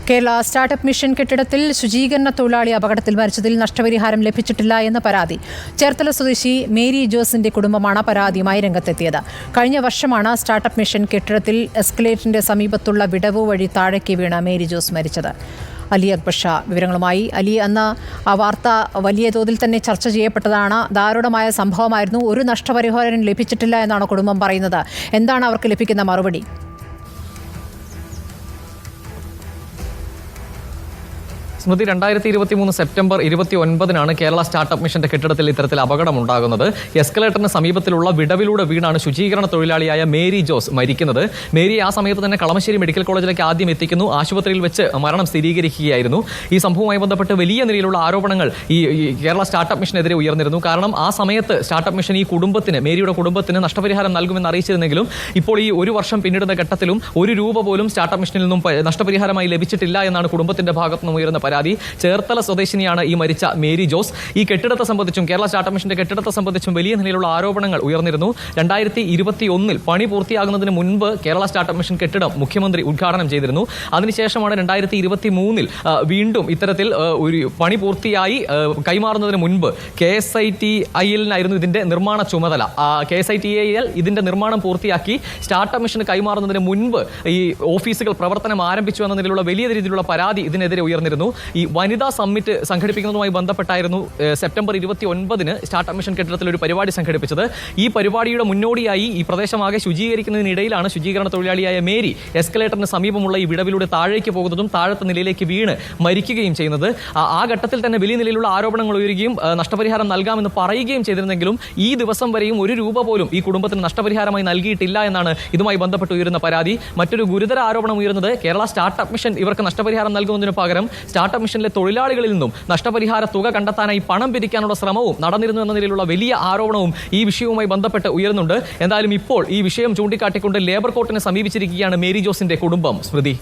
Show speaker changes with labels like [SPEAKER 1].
[SPEAKER 1] Kerala startup mission കെട്ടിടത്തിൽ ശുചീകരണ തൊഴിലാളി അപകടത്തിൽ മരിച്ചതിൽ നഷ്ടപരിഹാരം ലഭിച്ചിട്ടില്ല എന്ന പരാതി. ചേർത്തല സ്വദേശി മേരി ജോസിന്റെ കുടുംബമാണ് പരാതിയുമായി രംഗത്തെത്തിയത്. കഴിഞ്ഞ വർഷമാണ് സ്റ്റാർട്ടപ്പ് മിഷൻ കെട്ടിടത്തിൽ എസ്കലേറ്ററിന്റെ സമീപത്തുള്ള വിടവ് വഴി താഴേക്ക് വീണ് മേരി ജോസ് മരിച്ചത്. അലി അക്ബർ ഷാ വിവരങ്ങളുമായി. അലി, അന്ന് ആ വാർത്ത വലിയ തോതിൽ തന്നെ ചർച്ച ചെയ്യപ്പെട്ടതാണ്. ദാരുണമായ സംഭവമായിരുന്നു. ഒരു നഷ്ടപരിഹാരം ലഭിച്ചിട്ടില്ല എന്നാണ് കുടുംബം പറയുന്നത്. എന്താണ് അവർക്ക് ലഭിക്കുന്ന മറുപടി?
[SPEAKER 2] സ്മൃതി, 2023 സെപ്റ്റംബർ 29 കേരള സ്റ്റാർട്ടപ്പ് മിഷന്റെ കെട്ടിടത്തിൽ ഇത്തരത്തിൽ അപകടമുണ്ടാകുന്നത്. എസ്കലേറ്ററിന് സമീപത്തിലുള്ള വിടവിലൂടെ വീണാണ് ശുചീകരണ തൊഴിലാളിയായ മേരി ജോസ് മരിക്കുന്നത്. മേരി ആ സമയത്ത് തന്നെ കളമശ്ശേരി മെഡിക്കൽ കോളേജിലേക്ക് ആദ്യം എത്തിക്കുന്നു. ആശുപത്രിയിൽ വെച്ച് മരണം സ്ഥിരീകരിക്കുകയായിരുന്നു. ഈ സംഭവവുമായി ബന്ധപ്പെട്ട് വലിയ നിലയിലുള്ള ആരോപണങ്ങൾ ഈ കേരള സ്റ്റാർട്ടപ്പ് മിഷനെതിരെ ഉയർന്നിരുന്നു. കാരണം ആ സമയത്ത് സ്റ്റാർട്ടപ്പ് മിഷൻ ഈ കുടുംബത്തിന്, മേരിയുടെ കുടുംബത്തിന് നഷ്ടപരിഹാരം നൽകുമെന്ന് അറിയിച്ചിരുന്നെങ്കിലും ഇപ്പോൾ ഈ ഒരു വർഷം പിന്നിടുന്ന ഘട്ടത്തിലും ഒരു രൂപ പോലും സ്റ്റാർട്ടപ്പ് മിഷനിൽ നിന്നും നഷ്ടപരിഹാരമായി ലഭിച്ചിട്ടില്ല എന്നാണ് കുടുംബത്തിന്റെ ഭാഗത്തു നിന്നും ഉയർന്ന പരാതി. ചേർത്തല സ്വദേശിനിയാണ് ഈ മരിച്ച മേരി ജോസ്. ഈ കെട്ടിടത്തെ സംബന്ധിച്ചും കേരള സ്റ്റാർട്ടപ്പ് മിഷന്റെ കെട്ടിടത്തെ സംബന്ധിച്ചും വലിയ നിലയിലുള്ള ആരോപണങ്ങൾ ഉയർന്നിരുന്നു. 2021 പണി പൂർത്തിയാകുന്നതിന് മുൻപ് കേരള സ്റ്റാർട്ടപ്പ് മിഷൻ കെട്ടിടം മുഖ്യമന്ത്രി ഉദ്ഘാടനം ചെയ്തിരുന്നു. അതിനുശേഷമാണ് 2023 വീണ്ടും ഇത്തരത്തിൽ ഒരു പണി പൂർത്തിയായി കൈമാറുന്നതിന് മുൻപ് KSITIL ഇതിന്റെ നിർമ്മാണ ചുമതല. KSITIL ഇതിന്റെ നിർമ്മാണം പൂർത്തിയാക്കി സ്റ്റാർട്ടപ്പ് മിഷന് കൈമാറുന്നതിന് മുൻപ് ഈ ഓഫീസുകൾ പ്രവർത്തനം ആരംഭിച്ചു എന്ന നിലയിലുള്ള വലിയ രീതിയിലുള്ള പരാതി ഇതിനെതിരെ ഉയർന്നിരുന്നു. ഈ വനിതാ സമ്മിറ്റ് സംഘടിപ്പിക്കുന്നതുമായി ബന്ധപ്പെട്ടായിരുന്നു സെപ്റ്റംബർ 29 സ്റ്റാർട്ടപ്പ് മിഷൻ കെട്ടിടത്തിൽ ഒരു പരിപാടി സംഘടിപ്പിച്ചത്. ഈ പരിപാടിയുടെ മുന്നോടിയായി ഈ പ്രദേശമാകെ ശുചീകരിക്കുന്നതിനിടയിലാണ് ശുചീകരണ തൊഴിലാളിയായ മേരി എസ്കലേറ്ററിന് സമീപമുള്ള ഈ വിടവിലൂടെ താഴേക്ക് പോകുന്നതും താഴത്തെ നിലയിലേക്ക് വീണ് മരിക്കുകയും ചെയ്യുന്നത്. ആ ഘട്ടത്തിൽ തന്നെ വലിയ നിലയിലുള്ള ആരോപണങ്ങൾ ഉയരുകയും നഷ്ടപരിഹാരം നൽകാമെന്ന് പറയുകയും ചെയ്തിരുന്നെങ്കിലും ഈ ദിവസം വരെയും ഒരു രൂപ പോലും ഈ കുടുംബത്തിന് നഷ്ടപരിഹാരമായി നൽകിയിട്ടില്ല എന്നാണ് ഇതുമായി ബന്ധപ്പെട്ട് ഉയരുന്ന പരാതി. മറ്റൊരു ഗുരുതര ആരോപണം ഉയരുന്നത് കേരള സ്റ്റാർട്ടപ്പ് മിഷൻ ഇവർക്ക് നഷ്ടപരിഹാരം നൽകുന്നതിന് പകരം സ്റ്റാർട്ടപ്പ് മിഷനിലെ തൊഴിലാളികളിൽ നിന്നും നഷ്ടപരിഹാര തുക കണ്ടെത്താനായി പണം പിരിക്കാനുള്ള ശ്രമവും നടന്നിരുന്നു എന്ന നിലയിലുള്ള വലിയ ആരോപണവും ഈ വിഷയവുമായി ബന്ധപ്പെട്ട് ഉയരുന്നുണ്ട്. എന്തായാലും ഇപ്പോൾ ഈ വിഷയം ചൂണ്ടിക്കാട്ടിക്കൊണ്ട് ലേബർ കോർട്ടിനെ സമീപിച്ചിരിക്കുകയാണ് മേരി ജോസിന്റെ കുടുംബം. സ്മൃതി.